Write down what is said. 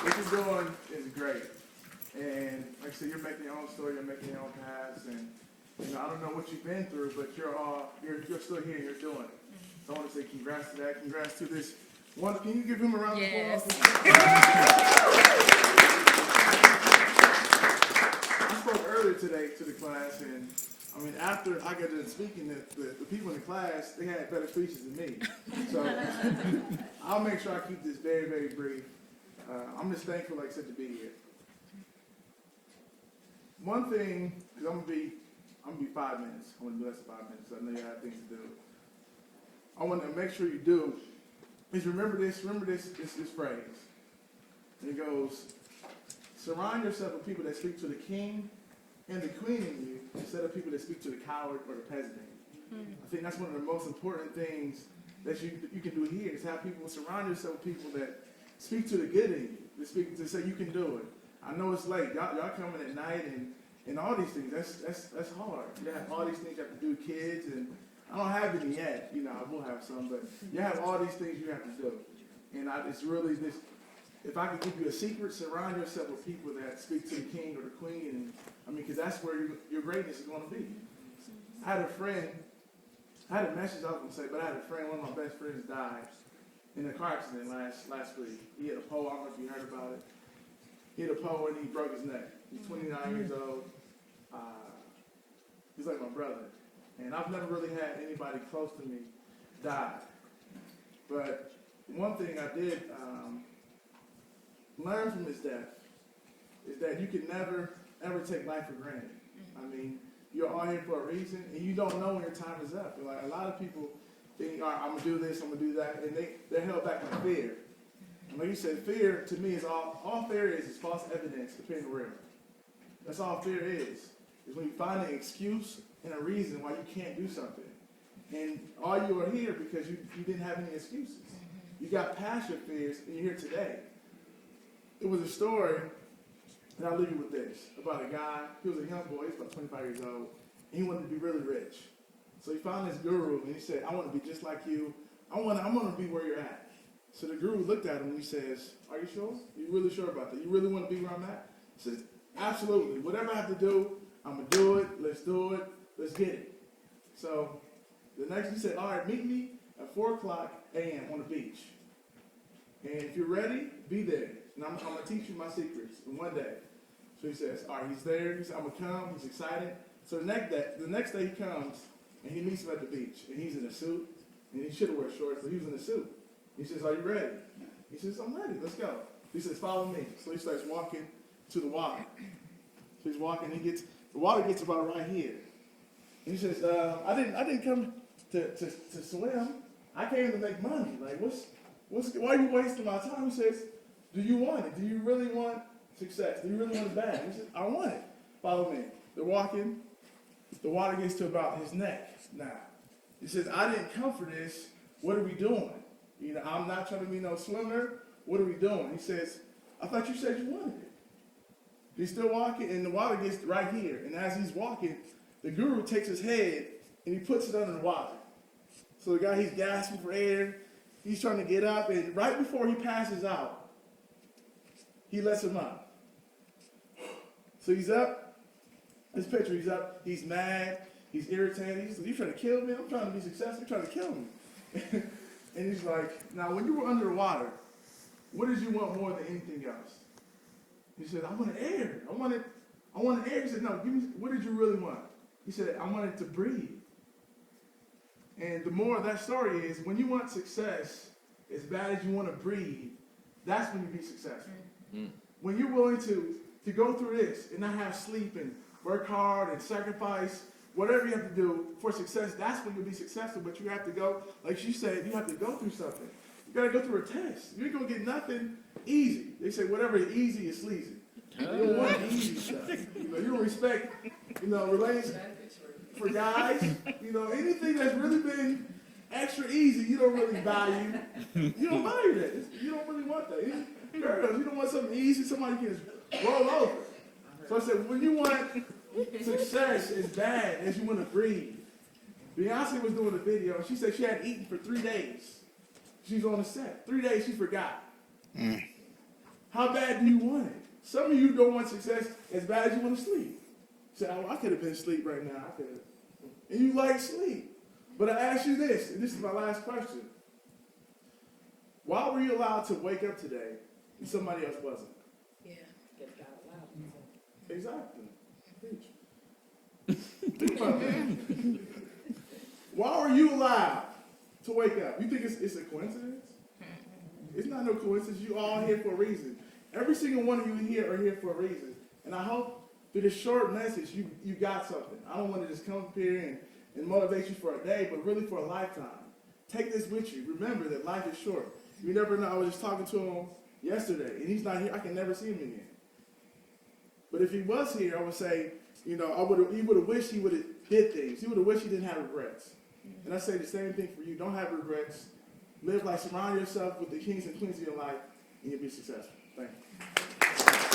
What you're doing is great. And like I said, you're making your own story, you're making your own paths, and I don't know what you've been through, but you're still here and you're doing it. So I want to say congrats to that. Congrats to this one. Can you give him a round of applause? I spoke earlier today to the class, and after I got done speaking, the people in the class, they had better speeches than me. So I'll make sure I keep this very, very brief. I'm just thankful, like I said, to be here. One thing, because I'm gonna be 5 minutes. I want to do less than 5 minutes. So I know you have things to do. I want to make sure you do is remember this phrase. And it goes, surround yourself with people that speak to the king and the queen in you instead of people that speak to the coward or the peasant in you. I think that's one of the most important things that you can do here is have people surround yourself with people that speak to the good in you, to say you can do it. I know it's late. Y'all coming at night and all these things. That's hard. You have all these things you have to do, kids, and I don't have any yet. I will have some, but you have all these things you have to do. And it's really this. If I could give you a secret, surround yourself with people that speak to the king or the queen, and because that's where your greatness is going to be. I had a message I was going to say, but I had a friend, one of my best friends died in a car accident last week. He had a pole, I don't know if you heard about it. He had a pole and he broke his neck. He's 29 years old. He's like my brother. And I've never really had anybody close to me die. But one thing I did learn from his death is that you can never, ever take life for granted. You're all here for a reason, and you don't know when your time is up. Like a lot of people think, all right, I'm going to do this, I'm going to do that, and they're held back by fear. And like you said, fear to me is all fear is false evidence appearing real. That's all fear is when you find an excuse and a reason why you can't do something. And all you are here because you didn't have any excuses. You got past your fears, and you're here today. It was a story, and I'll leave you with this, about a guy. He was a young boy, he was about 25 years old, and he wanted to be really rich. So he found this guru, and he said, I want to be just like you. I want to be where you're at. So the guru looked at him, and he says, are you sure? You really sure about that? You really want to be where I'm at? He says, absolutely. Whatever I have to do, I'm going to do it. Let's do it. Let's get it. So the next, he said, all right, meet me at 4 o'clock a.m. on the beach. And if you're ready, be there. And I'm going to teach you my secrets in one day. So he says, all right, he's there. He said, I'm going to come. He's excited. So the next day he comes, and he meets him at the beach. And he's in a suit. And he should have worn shorts, but he was in a suit. He says, are you ready? He says, I'm ready. Let's go. He says, follow me. So he starts walking to the water. So he's walking. The water gets about right here. And he says, I didn't come to swim. I came to make money. Like, why are you wasting my time? He says, do you want it? Do you really want success? Do you really want it bad? He says, I want it. Follow me. They're walking. The water gets to about his neck now. He says, I didn't come for this. What are we doing? I'm not trying to be no swimmer. What are we doing? He says, I thought you said you wanted it. He's still walking, and the water gets right here. And as he's walking, the guru takes his head, and he puts it under the water. So the guy, he's gasping for air. He's trying to get up, and right before he passes out, he lets him up. So he's up. This picture, he's up. He's mad. He's irritated. He's like, you trying to kill me? I'm trying to be successful. You're trying to kill me. And he's like, now when you were under the water, what did you want more than anything else? He said, I wanted air. I wanted air. He said, no, give me, what did you really want? He said, I wanted to breathe. And the moral of that story is when you want success as bad as you want to breathe, that's when you be successful. When you're willing to go through this and not have sleep and work hard and sacrifice whatever you have to do for success, that's when you'll be successful. But you have to go, like she said, you have to go through something. You got to go through a test. You're going to get nothing easy. They say whatever is easy is sleazy. You don't want easy stuff. You don't respect, relations for guys. Anything that's really been extra easy, you don't really value. You don't value that. You don't really want that. Girls, you don't want something easy, somebody can just roll over. So I said, when you want success as bad as you want to breathe. Beyonce was doing a video, and she said she hadn't eaten for 3 days. She's on the set. 3 days, she forgot. How bad do you want it? Some of you don't want success as bad as you want to sleep. You say, oh, I could have been asleep right now. I could have. And you like sleep. But I ask you this, and this is my last question. Why were you allowed to wake up today and somebody else wasn't? Yeah, get God allowed. Exactly. Think about that. Why were you allowed to wake up? You think it's a coincidence? It's not no coincidence. You all here for a reason. Every single one of you here are here for a reason. And I hope through this short message you got something. I don't want to just come up here and motivate you for a day, but really for a lifetime. Take this with you. Remember that life is short. You never know. I was just talking to him yesterday, and he's not here. I can never see him again. But if he was here, I would say, he would have wished he would have did things. He would have wished he didn't have regrets. And I say the same thing for you. Don't have regrets. Live life. Surround yourself with the kings and queens of your life, and you'll be successful. Thank you.